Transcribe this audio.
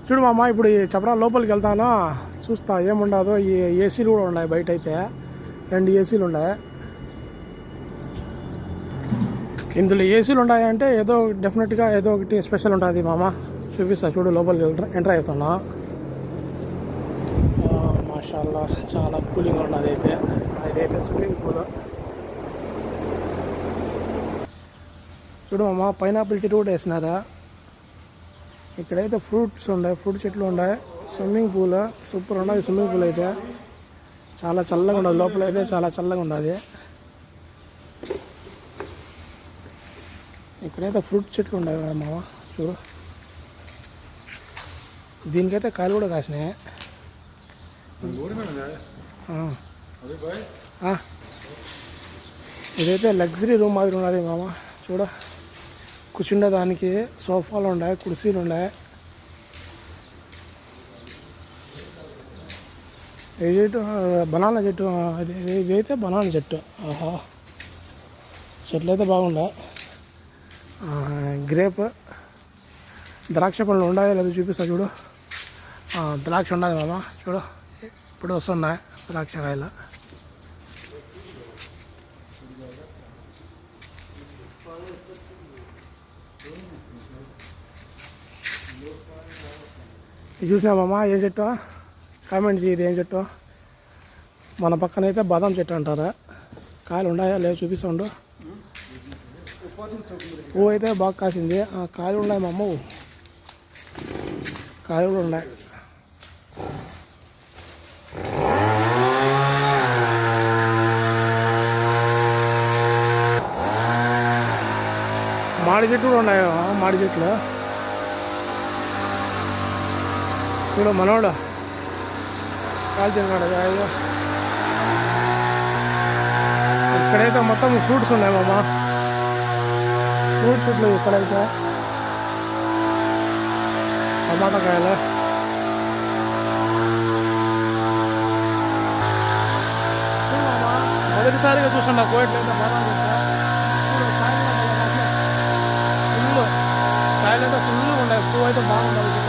చూడు మామ, ఇప్పుడు ఈ చపరా లోపలికి వెళ్తాను, చూస్తా ఏముండదు. ఈ ఏసీలు కూడా ఉన్నాయి బయట అయితే, 2 ఏసీలు ఉన్నాయి. ఇందులో ఏసీలు ఉన్నాయంటే ఏదో డెఫినెట్గా ఏదో ఒకటి స్పెషల్ ఉంటుంది మామ. చూపిస్తా చూడు, లోపలికి ఎంటర్ అవుతున్నా. మాషాల్లా చాలా కూలింగ్ ఉన్నది. ఇదైతే స్విమ్మింగ్ పూల్. చూడు మామ, పైనాపిల్ చెట్టు కూడా వేసినారా. ఇక్కడైతే ఫ్రూట్స్ ఉన్నాయి, ఫ్రూట్ చెట్లు ఉన్నాయి. స్విమ్మింగ్ పూల్ సూపర్ ఉన్నది. స్విమ్మింగ్ పూల్ అయితే చాలా చల్లగా ఉండదు, లోపల అయితే చాలా చల్లగా ఉండదు. ఇక్కడైతే ఫ్రూట్ చెట్లు ఉన్నాయి కదా మామ, చూడు. దీనికైతే కాయలు కూడా కాసినాయి. ఇదైతే లగ్జరీ రూమ్ మాదిరి ఉన్నది మామ. చూడ, కూర్చుండే దానికి సోఫాలు ఉన్నాయి, కుర్చీలు ఉన్నాయి. ఏ చెట్టు? బనానా చెట్టు. ఇదైతే బనానా చెట్టు. ఆహా, చెట్లు అయితే బాగున్నాయి. గ్రేప్, ద్రాక్ష పండ్లు ఉన్నాయి. లేదు చూపిస్తా చూడు. ద్రాక్ష ఉన్నది మామ, చూడు ఇప్పుడు వస్తున్నాయి ద్రాక్ష కాయలు. ఇది చూసినామమ్మా, ఏం చెట్టు? కామెంట్ చేయి, ఇది ఏం చెట్టు? మన పక్కనైతే బాదం చెట్టు అంటారా. కాయలు ఉన్నాయా లేవు చూపిస్తా ఉండు. పువ్వు అయితే బాగా కాసింది. కాయలు ఉన్నాయి మా అమ్మ, కాయలు కూడా ఉన్నాయి. మామిడి చెట్లు కూడా ఉన్నాయి. మామిడి చెట్లు చూడు, మనోడు కాల్చినాడు. అయ్యో, ఇక్కడైతే మొత్తం ఫ్రూట్స్ ఉన్నాయి మామ. ఫ్రూట్ చెట్లు ఇక్కడైతే టమాటా కాయలు. మొదటిసారిగా చూస్తున్నా కోయట్లయితే బాగా ఫుల్ కాయలు అయితే ఫుల్ ఉన్నాయి. పువ్వు అయితే బాగుంటుంది.